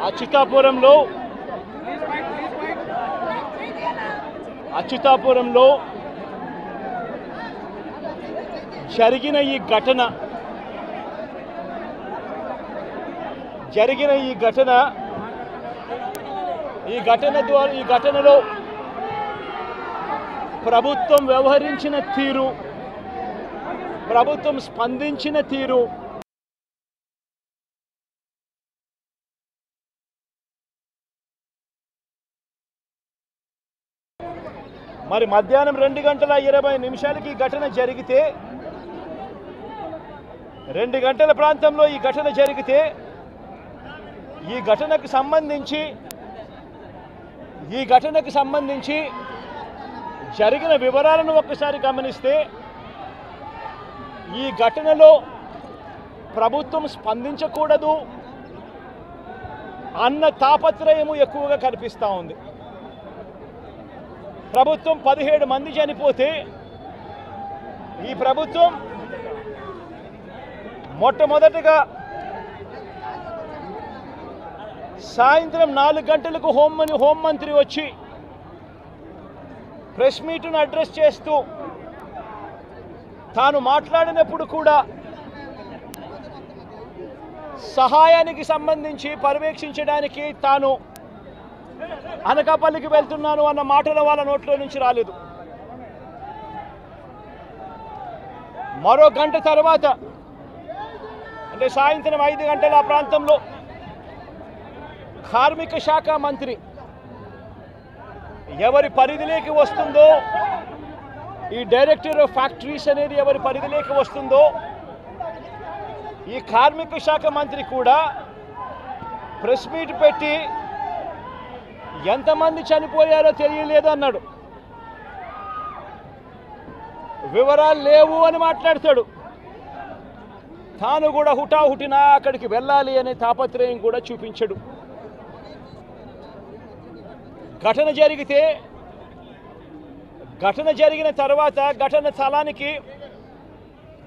అచ్యుతాపురంలో జరిగిన ఈ ఘటనలో ప్రభుత్వం వ్యవహరించిన తీరు, ప్రభుత్వం స్పందించిన తీరు మరి మధ్యాహ్నం 2:20 ఈ ఘటన జరిగితే 2 గంటల ప్రాంతంలో ఈ ఘటన జరిగితే ఈ ఘటనకు సంబంధించి జరిగిన వివరాలను ఒక్కసారి గమనిస్తే ఈ ఘటనలో ప్రభుత్వం స్పందించకూడదు అన్న తాపత్రయము ఎక్కువగా కనిపిస్తూ ఉంది. ప్రభుత్వం 17 మంది చనిపోతే ఈ ప్రభుత్వం మొట్టమొదటగా సాయంత్రం 4 గంటలకు హోంమంత్రి వచ్చి ప్రెస్ మీట్ను అడ్రస్ చేస్తూ తాను మాట్లాడినప్పుడు కూడా సహాయానికి సంబంధించి పర్యవేక్షించడానికి తాను అనకాపల్లికి వెళ్తున్నాను అన్న మాటలు వాళ్ళ నోట్లో నుంచి రాలేదు. మరో గంట తర్వాత అంటే సాయంత్రం 5 గంటల ఆ ప్రాంతంలో కార్మిక శాఖ మంత్రి ఎవరి పరిధిలోకి వస్తుందో, ఈ డైరెక్టర్ ఆఫ్ ఫ్యాక్టరీస్ అనేది ఎవరి పరిధిలోకి వస్తుందో ఈ కార్మిక శాఖ మంత్రి కూడా ప్రెస్ మీట్ పెట్టి ఎంతమంది చనిపోయారో తెలియలేదు అన్నాడు. వివరాలు లేవు అని మాట్లాడతాడు. తాను కూడా హుటాహుటిన అక్కడికి వెళ్ళాలి అనే తాపత్రయం కూడా చూపించడు. ఘటన జరిగిన తర్వాత ఘటన స్థలానికి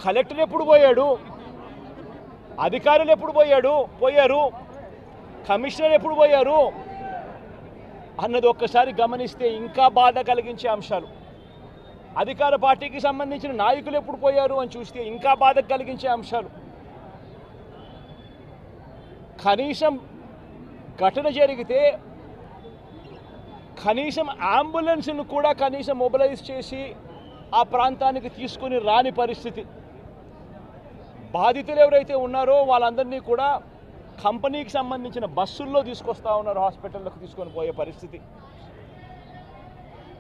కలెక్టర్ ఎప్పుడు పోయాడు, అధికారులు ఎప్పుడు పోయారు, కమిషనర్ ఎప్పుడు పోయారు అన్నది ఒక్కసారి గమనిస్తే ఇంకా బాధ కలిగించే అంశాలు. అధికార పార్టీకి సంబంధించిన నాయకులు ఎప్పుడు పోయారు అని చూస్తే ఇంకా బాధ కలిగించే అంశాలు. కనీసం ఘటన జరిగితే కనీసం అంబులెన్స్ను కూడా కనీసం మొబిలైజ్ చేసి ఆ ప్రాంతానికి తీసుకుని రాని పరిస్థితి. బాధితులు ఎవరైతే ఉన్నారో వాళ్ళందరినీ కూడా కంపెనీకి సంబంధించిన బస్సుల్లో తీసుకొస్తా ఉన్నారు, హాస్పిటల్లోకి తీసుకొని పోయే పరిస్థితి.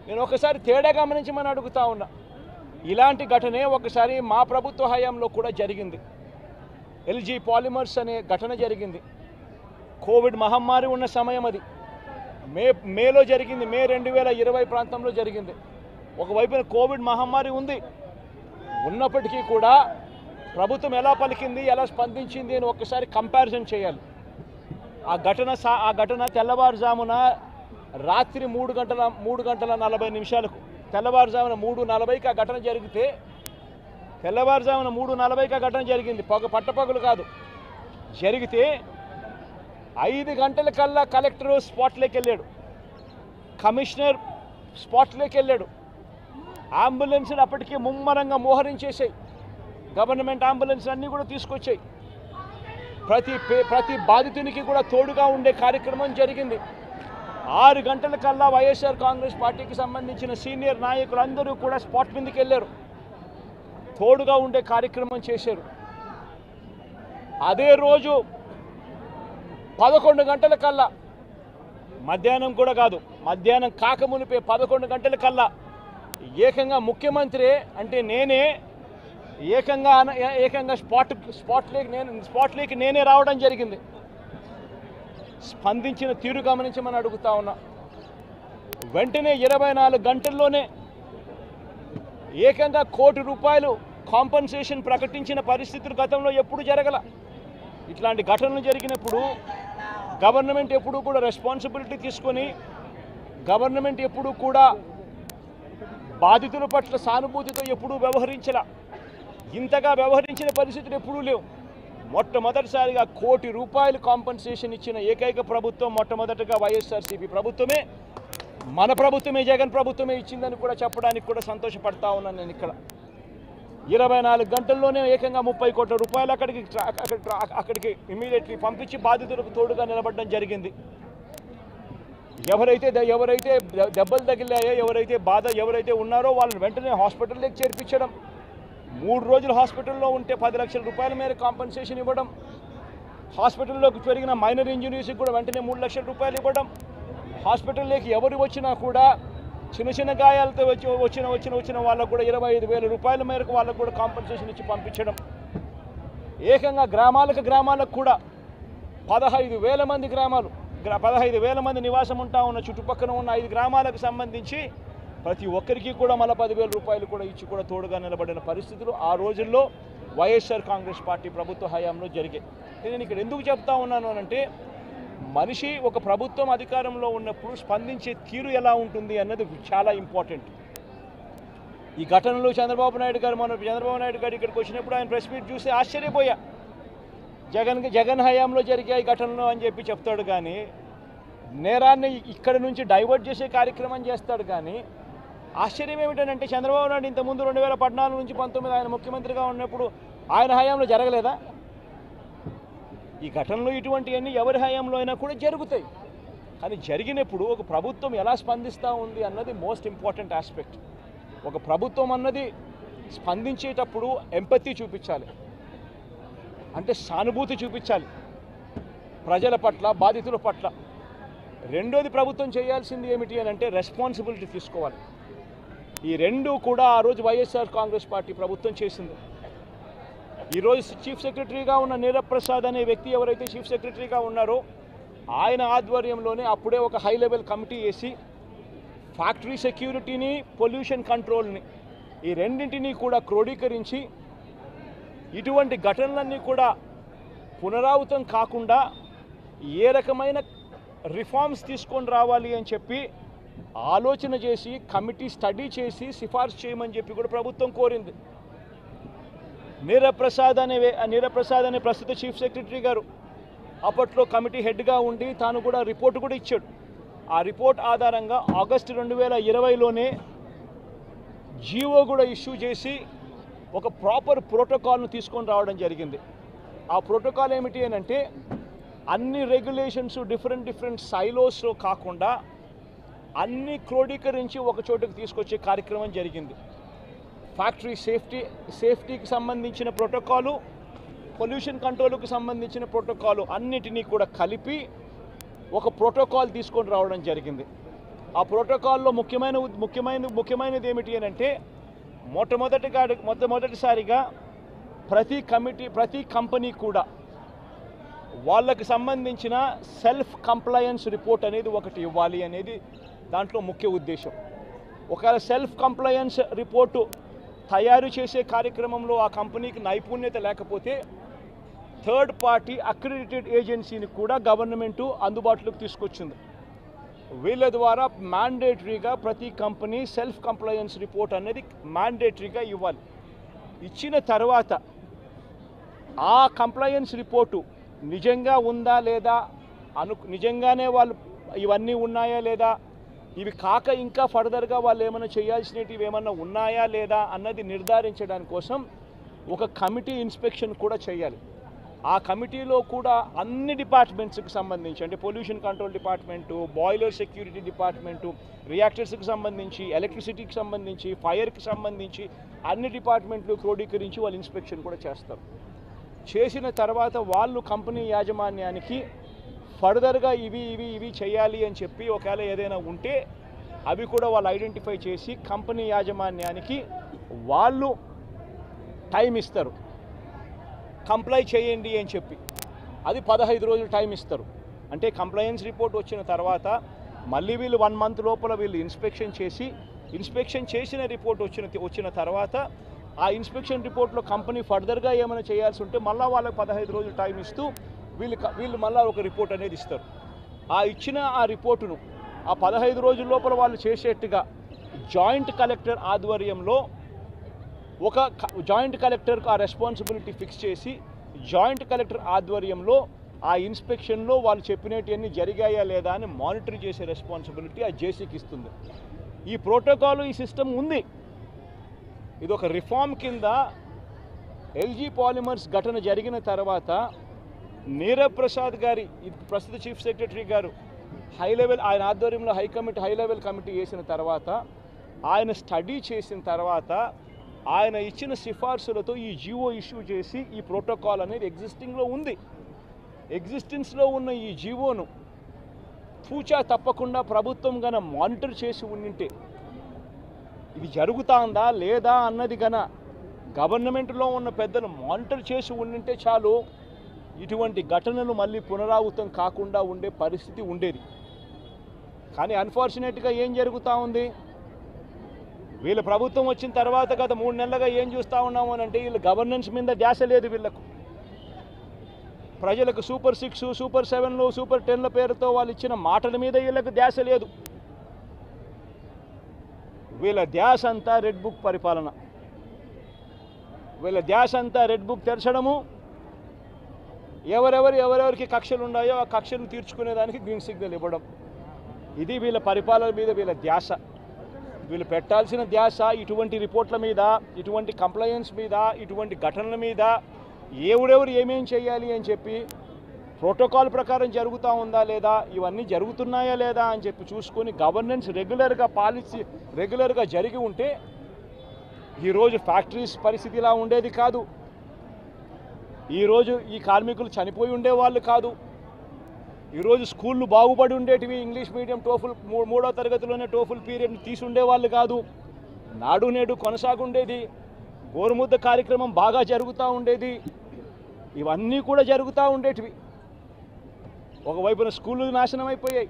నేను ఒకసారి తేడా గమనించమని అడుగుతా ఉన్నా. ఇలాంటి ఘటనే ఒకసారి మా ప్రభుత్వ హయాంలో కూడా జరిగింది. ఎల్జీ పాలిమర్స్ అనే ఘటన జరిగింది. కోవిడ్ మహమ్మారి ఉన్న సమయం అది. మేలో జరిగింది. మే 2020 ప్రాంతంలో జరిగింది. ఒకవైపున కోవిడ్ మహమ్మారి ఉన్నప్పటికీ కూడా ప్రభుత్వం ఎలా పలికింది, ఎలా స్పందించింది అని ఒక్కసారి కంపారిజన్ చేయాలి. ఆ ఘటన తెల్లవారుజామున రాత్రి 3:40 తెల్లవారుజామున 3:40కి ఆ ఘటన జరిగితే తెల్లవారుజామున 3:40కి ఆ ఘటన జరిగింది. పట్టపగలు కాదు. జరిగితే 5 గంటలకల్లా కలెక్టర్ స్పాట్లోకి వెళ్ళాడు, కమిషనర్ స్పాట్లోకి వెళ్ళాడు. అంబులెన్స్లు అప్పటికే ముమ్మరంగా మోహరించేసాయి. గవర్నమెంట్ అంబులెన్స్ అన్నీ కూడా తీసుకొచ్చాయి. ప్రతి బాధితునికి కూడా తోడుగా ఉండే కార్యక్రమం జరిగింది. 6 గంటలకల్లా వైఎస్ఆర్ కాంగ్రెస్ పార్టీకి సంబంధించిన సీనియర్ నాయకులందరూ కూడా స్పాట్ మీదకి వెళ్ళారు, తోడుగా ఉండే కార్యక్రమం చేశారు. అదే రోజు 11 గంటలకల్లా, మధ్యాహ్నం కూడా కాదు, మధ్యాహ్నం కాకమునిపే 11 గంటలకల్లా ఏకంగా ముఖ్యమంత్రి అంటే నేనే ఏకంగా స్పాట్లోకి నేనే రావడం జరిగింది. స్పందించిన తీరు గమనించమని అడుగుతా ఉన్నా. వెంటనే 24 గంటల్లోనే ఏకంగా ₹1 కోటి కాంపన్సేషన్ ప్రకటించిన పరిస్థితులు గతంలో ఎప్పుడు జరగల. ఇట్లాంటి ఘటనలు జరిగినప్పుడు గవర్నమెంట్ ఎప్పుడూ కూడా రెస్పాన్సిబిలిటీ తీసుకొని గవర్నమెంట్ ఎప్పుడూ కూడా బాధితుల పట్ల సానుభూతితో ఎప్పుడూ వ్యవహరించలా. ఇంతగా వ్యవహరించిన పరిస్థితులు ఎప్పుడూ లేవు. మొట్టమొదటిసారిగా ₹1 కోటి కాంపెన్సేషన్ ఇచ్చిన ఏకైక ప్రభుత్వం మొట్టమొదటగా వైఎస్ఆర్సీపీ ప్రభుత్వమే. మన ప్రభుత్వమే, జగన్ ప్రభుత్వమే ఇచ్చిందని కూడా చెప్పడానికి కూడా సంతోషపడతా ఉన్నాను నేను. ఇక్కడ 24 గంటల్లోనే ఏకంగా ₹30 కోట్ల అక్కడికి ఇమీడియట్లీ పంపించి బాధితులకు తోడుగా నిలబడడం జరిగింది. ఎవరైతే దెబ్బలు తగిలాయో, ఎవరైతే ఉన్నారో వాళ్ళని వెంటనే హాస్పిటల్లోకి చేర్పించడం, 3 రోజులు హాస్పిటల్లో ఉంటే ₹10 లక్షల మేర కాంపెన్సేషన్ ఇవ్వడం, హాస్పిటల్లోకి జరిగిన మైనర్ ఇంజరీస్కి కూడా వెంటనే ₹3 లక్షలు ఇవ్వడం, హాస్పిటల్లోకి ఎవరు వచ్చినా కూడా చిన్న గాయాలతో వచ్చిన వాళ్ళకు కూడా ₹25,000 మేరకు వాళ్ళకు కూడా కాంపెన్సేషన్ ఇచ్చి పంపించడం. ఏకంగా గ్రామాలకు కూడా 15,000 మంది 15,000 మంది నివాసం ఉంటా ఉన్న చుట్టుపక్కల ఉన్న 5 గ్రామాలకు సంబంధించి ప్రతి ఒక్కరికి కూడా మళ్ళీ ₹10,000 కూడా ఇచ్చి కూడా తోడుగా నిలబడిన పరిస్థితులు ఆ రోజుల్లో వైఎస్ఆర్ కాంగ్రెస్ పార్టీ ప్రభుత్వ హయాంలో జరిగాయి. నేను ఇక్కడ ఎందుకు చెప్తా ఉన్నాను అంటే, మనిషి ఒక ప్రభుత్వం అధికారంలో ఉన్నప్పుడు స్పందించే తీరు ఎలా ఉంటుంది అన్నది చాలా ఇంపార్టెంట్. ఈ ఘటనలో చంద్రబాబు నాయుడు గారు ఇక్కడికి వచ్చినప్పుడు ఆయన ప్రెస్ మీట్ చూసి ఆశ్చర్యపోయా. జగన్ హయాంలో జరిగాయి ఘటనలు అని చెప్పి చెప్తాడు, కానీ నేరాన్ని ఇక్కడ నుంచి డైవర్ట్ చేసే కార్యక్రమం చేస్తాడు. కానీ ఆశ్చర్యం ఏమిటంటే, చంద్రబాబు నాయుడు ఇంతకుముందు 2014 నుంచి 19 ఆయన ముఖ్యమంత్రిగా ఉన్నప్పుడు ఆయన హయాంలో జరగలేదా? ఈ ఘటనలు ఇటువంటివన్నీ ఎవరి హయాంలో అయినా కూడా జరుగుతాయి. కానీ జరిగినప్పుడు ఒక ప్రభుత్వం ఎలా స్పందిస్తూ ఉంది అన్నది మోస్ట్ ఇంపార్టెంట్ ఆస్పెక్ట్. ఒక ప్రభుత్వం అన్నది స్పందించేటప్పుడు ఎంపతి చూపించాలి, అంటే సానుభూతి చూపించాలి ప్రజల పట్ల, బాధితుల పట్ల. రెండోది ప్రభుత్వం చేయాల్సింది ఏమిటి అని అంటే రెస్పాన్సిబిలిటీ తీసుకోవాలి. ఈ రెండు కూడా ఆ రోజు వైఎస్ఆర్ కాంగ్రెస్ పార్టీ ప్రభుత్వం చేసింది. ఈరోజు చీఫ్ సెక్రటరీగా ఉన్న నీరబ్ ప్రసాద్ అనే వ్యక్తి ఎవరైతే చీఫ్ సెక్రటరీగా ఉన్నారో ఆయన ఆధ్వర్యంలోనే అప్పుడే ఒక హై లెవెల్ కమిటీ వేసి ఫ్యాక్టరీ సెక్యూరిటీని, పొల్యూషన్ కంట్రోల్ని, ఈ రెండింటినీ కూడా క్రోడీకరించి ఇటువంటి ఘటనలన్నీ కూడా పునరావృతం కాకుండా ఏ రకమైన రిఫార్మ్స్ తీసుకొని రావాలి అని చెప్పి ఆలోచన చేసి కమిటీ స్టడీ చేసి సిఫార్సు చేయమని చెప్పి కూడా ప్రభుత్వం కోరింది. నీరబ్ ప్రసాద్ అనే ప్రస్తుత చీఫ్ సెక్రటరీ గారు అప్పట్లో కమిటీ హెడ్గా ఉండి తాను కూడా రిపోర్ట్ కూడా ఇచ్చాడు. ఆ రిపోర్ట్ ఆధారంగా ఆగస్టు 2020లోనే జీవో కూడా ఇష్యూ చేసి ఒక ప్రాపర్ ప్రోటోకాల్ను తీసుకొని రావడం జరిగింది. ఆ ప్రోటోకాల్ ఏమిటి అని అంటే, అన్ని రెగ్యులేషన్స్ డిఫరెంట్ సైలోస్లో కాకుండా అన్ని క్రోడీకరించి ఒక చోటుకు తీసుకొచ్చే కార్యక్రమం జరిగింది. ఫ్యాక్టరీ సేఫ్టీకి సంబంధించిన ప్రోటోకాలు, పొల్యూషన్ కంట్రోల్కి సంబంధించిన ప్రోటోకాలు అన్నిటినీ కూడా ఒక ప్రోటోకాల్ తీసుకొని రావడం జరిగింది. ఆ ప్రోటోకాల్లో ముఖ్యమైనది ఏమిటి అని అంటే, మొట్టమొదటిసారిగా ప్రతి కంపెనీ కూడా వాళ్ళకి సంబంధించిన సెల్ఫ్ కంప్లయన్స్ రిపోర్ట్ అనేది ఒకటి ఇవ్వాలి అనేది దాంట్లో ముఖ్య ఉద్దేశం. ఒకవేళ సెల్ఫ్ కంప్లయన్స్ రిపోర్టు తయారు చేసే కార్యక్రమంలో ఆ కంపెనీకి నైపుణ్యత లేకపోతే థర్డ్ పార్టీ అక్రిడిటెడ్ ఏజెన్సీని కూడా గవర్నమెంటు అందుబాటులోకి తీసుకొచ్చింది. వీళ్ళ ద్వారా మ్యాండేటరీగా ప్రతి కంపెనీ సెల్ఫ్ కంప్లయన్స్ రిపోర్ట్ అనేది మ్యాండేటరీగా ఇవ్వాలి. ఇచ్చిన తర్వాత ఆ కంప్లయన్స్ రిపోర్టు నిజంగా ఉందా లేదా, నిజంగానే వాళ్ళు ఇవన్నీ ఉన్నాయా లేదా, ఇవి కాక ఇంకా ఫర్దర్గా వాళ్ళు ఏమైనా చేయాల్సినవి ఏమన్నా ఉన్నాయా లేదా అన్నది నిర్ధారించడానికి కోసం ఒక కమిటీ ఇన్స్పెక్షన్ కూడా చేయాలి. ఆ కమిటీలో కూడా అన్ని డిపార్ట్మెంట్స్కి సంబంధించి, అంటే pollution control department, boiler security department, రియాక్టర్స్కి సంబంధించి, ఎలక్ట్రిసిటీకి సంబంధించి, ఫైర్కి సంబంధించి అన్ని డిపార్ట్మెంట్లు క్రోడీకరించి వాళ్ళు ఇన్స్పెక్షన్ కూడా చేస్తారు. చేసిన తర్వాత వాళ్ళు కంపెనీ యాజమాన్యానికి ఫర్దర్గా ఇవి చేయాలి అని చెప్పి ఒకవేళ ఏదైనా ఉంటే అవి కూడా వాళ్ళు ఐడెంటిఫై చేసి కంపెనీ యాజమాన్యానికి వాళ్ళు టైం ఇస్తారు, కంప్లై చేయండి అని చెప్పి. అది 15 రోజులు టైం ఇస్తారు. అంటే కంప్లయన్స్ రిపోర్ట్ వచ్చిన తర్వాత మళ్ళీ వీళ్ళు 1 మంత్ లోపల వీళ్ళు ఇన్స్పెక్షన్ చేసిన రిపోర్ట్ వచ్చిన తర్వాత ఆ ఇన్స్పెక్షన్ రిపోర్ట్లో కంపెనీ ఫర్దర్గా ఏమైనా చేయాల్సి ఉంటే మళ్ళీ వాళ్ళకి 15 రోజులు టైం ఇస్తూ వీళ్ళు మళ్ళీ ఒక రిపోర్ట్ అనేది ఇస్తారు. ఆ రిపోర్టును ఆ 15 రోజుల లోపల వాళ్ళు చేసేట్టుగా జాయింట్ కలెక్టర్ ఆధ్వర్యంలో ఒక జాయింట్ కలెక్టర్కు ఆ రెస్పాన్సిబిలిటీ ఫిక్స్ చేసి జాయింట్ కలెక్టర్ ఆధ్వర్యంలో ఆ ఇన్స్పెక్షన్లో వాళ్ళు చెప్పినవన్నీ జరిగాయా లేదా అని మానిటర్ చేసే రెస్పాన్సిబిలిటీ ఆ జేసీకి ఇస్తుంది. ఈ ప్రోటోకాల్ ఈ సిస్టమ్ ఉంది. ఇది ఒక రిఫార్మ్ కింద ఎల్జీ పాలిమర్స్ ఘటన జరిగిన తర్వాత నీరబ్ ప్రసాద్ గారి ప్రస్తుత చీఫ్ సెక్రటరీ గారు హై లెవెల్ ఆయన ఆధ్వర్యంలో హై లెవెల్ కమిటీ వేసిన తర్వాత ఆయన స్టడీ చేసిన తర్వాత ఆయన ఇచ్చిన సిఫార్సులతో ఈ జీవో ఇష్యూ చేసి ఈ ప్రోటోకాల్ అనేది ఎగ్జిస్టింగ్లో ఉంది. ఎగ్జిస్టెన్స్లో ఉన్న ఈ జీవోను తూచా తప్పకుండా ప్రభుత్వం గన మానిటర్ చేసి ఉండింటే ఇది జరుగుతుందా లేదా అన్నది గన గవర్నమెంట్లో ఉన్న పెద్దలు మానిటర్ చేసి ఉండింటే చాలు ఇటువంటి ఘటనలు మళ్ళీ పునరావృతం కాకుండా ఉండే పరిస్థితి ఉండేది. కానీ అన్ఫార్చునేట్గా ఏం జరుగుతూ ఉంది, వీళ్ళ ప్రభుత్వం వచ్చిన తర్వాత గత 3 నెలలుగా ఏం చూస్తూ ఉన్నాము అని అంటే వీళ్ళ గవర్నెన్స్ మీద ధ్యాస లేదు. వీళ్ళకు ప్రజలకు సూపర్ 6, సూపర్ 7, సూపర్ 10ల పేరుతో వాళ్ళు ఇచ్చిన మాటల మీద వీళ్ళకు ధ్యాస లేదు. వీళ్ళ ధ్యాస అంతా రెడ్ బుక్ పరిపాలన, వీళ్ళ ధ్యాస అంతా రెడ్ బుక్ తెరచడము, ఎవరెవరికి కక్షలు ఉన్నాయో ఆ కక్షలు తీర్చుకునేదానికి గ్రీన్ సిగ్నల్ ఇవ్వడం. ఇది వీళ్ళ పరిపాలన మీద వీళ్ళ ధ్యాస. వీళ్ళు పెట్టాల్సిన ధ్యాస ఇటువంటి రిపోర్ట్ల మీద, ఇటువంటి కంప్లైంట్స్ మీద, ఇటువంటి ఘటనల మీద ఎవరెవరు ఏమేం చేయాలి అని చెప్పి ప్రోటోకాల్ ప్రకారం జరుగుతూ ఉందా లేదా, ఇవన్నీ జరుగుతున్నాయా లేదా అని చెప్పి చూసుకొని గవర్నెన్స్ రెగ్యులర్గా పాలసీ రెగ్యులర్గా జరిగి ఉంటే ఈరోజు ఫ్యాక్టరీస్ పరిస్థితి ఇలా ఉండేది కాదు. ఈరోజు ఈ కార్మికులు చనిపోయి ఉండేవాళ్ళు కాదు. ఈరోజు స్కూళ్ళు బాగుపడి ఉండేటివి. ఇంగ్లీష్ మీడియం టోఫుల్ 3వ తరగతిలోనే టోఫుల్ పీరియడ్ని తీసుండేవాళ్ళు కాదు. నాడు నేడు కొనసాగుండేది. గోరుముద్ద కార్యక్రమం బాగా జరుగుతూ ఉండేది. ఇవన్నీ కూడా జరుగుతూ ఉండేటివి. ఒకవైపున స్కూళ్ళు నాశనం అయిపోయాయి,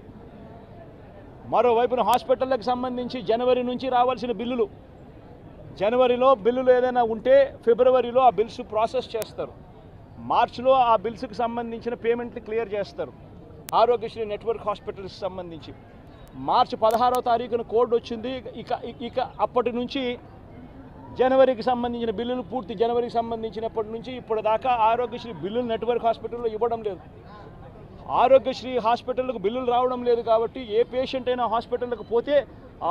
మరోవైపున హాస్పిటళ్ళకి సంబంధించి జనవరి నుంచి రావాల్సిన బిల్లులు, జనవరిలో బిల్లులు ఏదైనా ఉంటే ఫిబ్రవరిలో ఆ బిల్స్ ప్రాసెస్ చేస్తారు, మార్చిలో ఆ బిల్స్కి సంబంధించిన పేమెంట్లు క్లియర్ చేస్తారు. ఆరోగ్యశ్రీ నెట్వర్క్ హాస్పిటల్స్కి సంబంధించి మార్చి 16వ తారీఖున కోడ్ వచ్చింది. ఇక అప్పటి నుంచి జనవరికి సంబంధించిన బిల్లులు పూర్తి జనవరికి సంబంధించినప్పటి నుంచి ఇప్పటిదాకా ఆరోగ్యశ్రీ బిల్లులు నెట్వర్క్ హాస్పిటల్లో ఇవ్వడం లేదు. ఆరోగ్యశ్రీ హాస్పిటల్కు బిల్లులు రావడం లేదు కాబట్టి ఏ పేషెంట్ అయినా హాస్పిటల్కి పోతే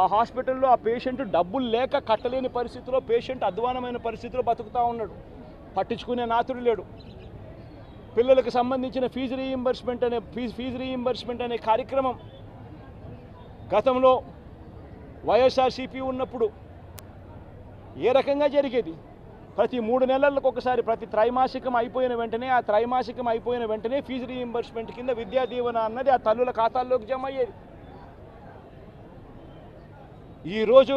ఆ హాస్పిటల్లో ఆ పేషెంట్ డబ్బులు లేక కట్టలేని పరిస్థితిలో పేషెంట్ అధ్వానమైన పరిస్థితిలో బతుకుతూ ఉన్నాడు. పట్టించుకునే నాతుడు లేడు. పిల్లలకు సంబంధించిన ఫీజు రీయింబర్స్మెంట్ అనే కార్యక్రమం గతంలో వైఎస్ఆర్సీపీ ఉన్నప్పుడు ఏ రకంగా జరిగేది? ప్రతి 3 నెలలకు ఒకసారి, ప్రతి త్రైమాసికం అయిపోయిన వెంటనే ఆ త్రైమాసికం అయిపోయిన వెంటనే ఫీజు రీయింబర్స్మెంట్ కింద విద్యా దీవెన అన్నది ఆ తల్లుల ఖాతాల్లోకి జమ అయ్యేది. ఈరోజు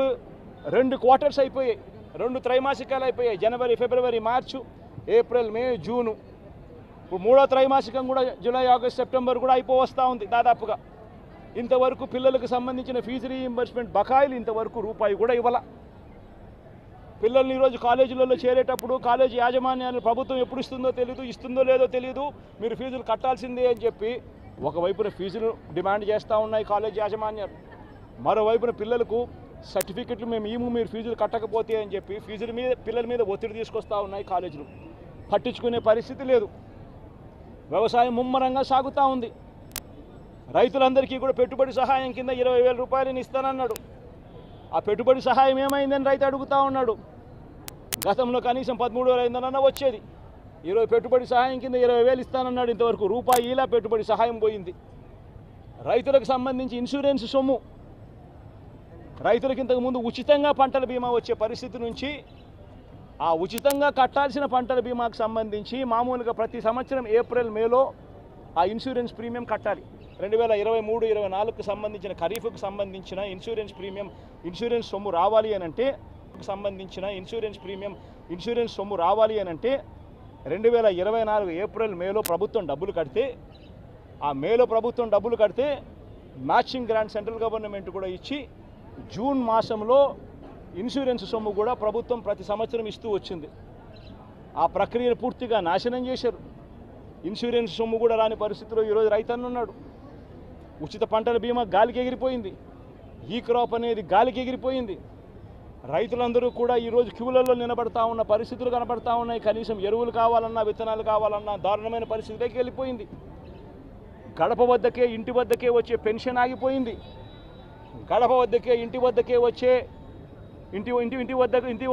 2 క్వార్టర్స్ అయిపోయాయి, 2 త్రైమాసికాలు అయిపోయాయి. జనవరి, ఫిబ్రవరి, మార్చు, ఏప్రిల్, మే, జూను. ఇప్పుడు 3వ త్రైమాసికం కూడా జూలై, ఆగస్ట్, సెప్టెంబర్ కూడా అయిపోవస్తూ ఉంది దాదాపుగా. ఇంతవరకు పిల్లలకు సంబంధించిన ఫీజు రీయింబర్స్మెంట్ బకాయిలు ఇంతవరకు రూపాయి కూడా ఇవ్వాల. పిల్లల్ని ఈరోజు కాలేజీలలో చేరేటప్పుడు కాలేజీ యాజమాన్యాలు ప్రభుత్వం ఎప్పుడు ఇస్తుందో తెలియదు, ఇస్తుందో లేదో తెలియదు, మీరు ఫీజులు కట్టాల్సిందే అని చెప్పి ఒకవైపున ఫీజులు డిమాండ్ చేస్తూ ఉన్నాయి కాలేజీ యాజమాన్యాలు, మరోవైపున పిల్లలకు సర్టిఫికెట్లు మేము మీరు ఫీజులు కట్టకపోతే అని చెప్పి ఫీజుల మీద పిల్లల మీద ఒత్తిడి తీసుకొస్తూ ఉన్నాయి కాలేజీలు. పట్టించుకునే పరిస్థితి లేదు. వ్యవసాయం ముమ్మరంగా సాగుతూ ఉంది. రైతులందరికీ కూడా పెట్టుబడి సహాయం కింద 20,000 రూపాయలని ఇస్తానన్నాడు. ఆ పెట్టుబడి సహాయం ఏమైందని రైతు అడుగుతూ ఉన్నాడు. గతంలో కనీసం 13,500 వచ్చేది. ఈరోజు పెట్టుబడి సహాయం కింద 20,000 ఇస్తానన్నాడు. ఇంతవరకు రూపాయి ఇలా పెట్టుబడి సహాయం పోయింది. రైతులకు సంబంధించి ఇన్సూరెన్స్ సొమ్ము, రైతులకు ఇంతకుముందు ఉచితంగా పంటల బీమా వచ్చే పరిస్థితి నుంచి ఆ ఉచితంగా కట్టాల్సిన పంటల బీమాకు సంబంధించి మామూలుగా ప్రతి సంవత్సరం ఏప్రిల్, మేలో ఆ ఇన్సూరెన్స్ ప్రీమియం కట్టాలి. 2023-24కు సంబంధించిన ఖరీఫ్కు సంబంధించిన ఇన్సూరెన్స్ సొమ్ము రావాలి అని అంటే సంబంధించిన ఇన్సూరెన్స్ సొమ్ము రావాలి అని అంటే 2024 ఏప్రిల్, మేలో ప్రభుత్వం డబ్బులు కడితే, ఆ మేలో ప్రభుత్వం డబ్బులు కడితే మ్యాచింగ్ గ్రాంట్ సెంట్రల్ గవర్నమెంట్ కూడా ఇచ్చి జూన్ మాసంలో ఇన్సూరెన్స్ సొమ్ము కూడా ప్రభుత్వం ప్రతి సంవత్సరం ఇస్తూ వచ్చింది. ఆ ప్రక్రియను పూర్తిగా నాశనం చేశారు. ఇన్సూరెన్స్ సొమ్ము కూడా రాని పరిస్థితిలో ఈరోజు రైతన్న ఉన్నాడు. ఉచిత పంటల బీమా గాలికి ఎగిరిపోయింది. ఈ క్రాప్ అనేది గాలికి ఎగిరిపోయింది. రైతులందరూ కూడా ఈరోజు క్యూలలో నిలబడతా ఉన్న పరిస్థితులు కనబడతా ఉన్నాయి. కనీసం ఎరువులు కావాలన్నా, విత్తనాలు కావాలన్నా దారుణమైన పరిస్థితిలోకి వెళ్ళిపోయింది. గడప వద్దకే, ఇంటి వద్దకే వచ్చే పెన్షన్ ఆగిపోయింది. గడప వద్దకే, ఇంటి వద్దకే వచ్చే ఇంటి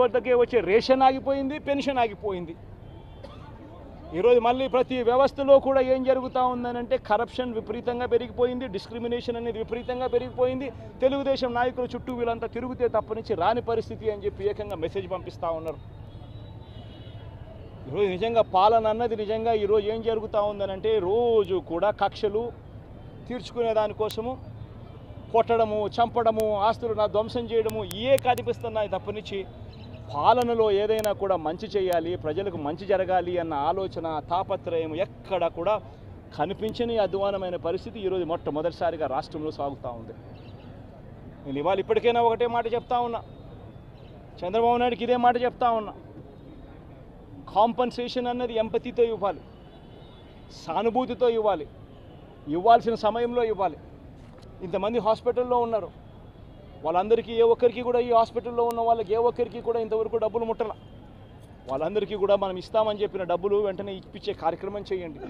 వద్దకే వచ్చే రేషన్ ఆగిపోయింది, పెన్షన్ ఆగిపోయింది. ఈరోజు మళ్ళీ ప్రతి వ్యవస్థలో కూడా ఏం జరుగుతూ ఉందనంటే కరప్షన్ విపరీతంగా పెరిగిపోయింది, డిస్క్రిమినేషన్ అనేది విపరీతంగా పెరిగిపోయింది. తెలుగుదేశం నాయకుల చుట్టూ వీళ్ళంతా తిరుగుతే తప్పనించి రాని పరిస్థితి అని చెప్పి ఏకంగా మెసేజ్ పంపిస్తూ ఉన్నారు. ఈరోజు నిజంగా పాలన అన్నది నిజంగా ఈరోజు ఏం జరుగుతూ ఉందనంటే రోజు కూడా కక్షలు తీర్చుకునే దానికోసము కొట్టడము, చంపడము, ఆస్తులను ధ్వంసం చేయడము ఇవే కనిపిస్తున్నాయి తప్పనించి పాలనలో ఏదైనా కూడా మంచి చేయాలి, ప్రజలకు మంచి జరగాలి అన్న ఆలోచన, తాపత్రయం ఎక్కడ కూడా కనిపించని అధ్వానమైన పరిస్థితి ఈరోజు మొట్టమొదటిసారిగా రాష్ట్రంలో సాగుతూ ఉంది. నేను ఇవాళ ఇప్పటికైనా ఒకటే మాట చెప్తా ఉన్నా, చంద్రబాబు నాయుడుకి ఇదే మాట చెప్తా ఉన్నా. కాంపన్సేషన్ అన్నది ఎంపతితో ఇవ్వాలి, సానుభూతితో ఇవ్వాలి, ఇవ్వాల్సిన సమయంలో ఇవ్వాలి. ఇంతమంది హాస్పిటల్లో ఉన్నారు, వాళ్ళందరికీ ఏ ఒక్కరికి కూడా, ఈ హాస్పిటల్లో ఉన్న వాళ్ళకి ఏ ఒక్కరికి కూడా ఇంతవరకు డబ్బులు ముట్టల. వాళ్ళందరికీ కూడా మనం ఇస్తామని చెప్పిన డబ్బులు వెంటనే ఇప్పించే కార్యక్రమం చేయండి.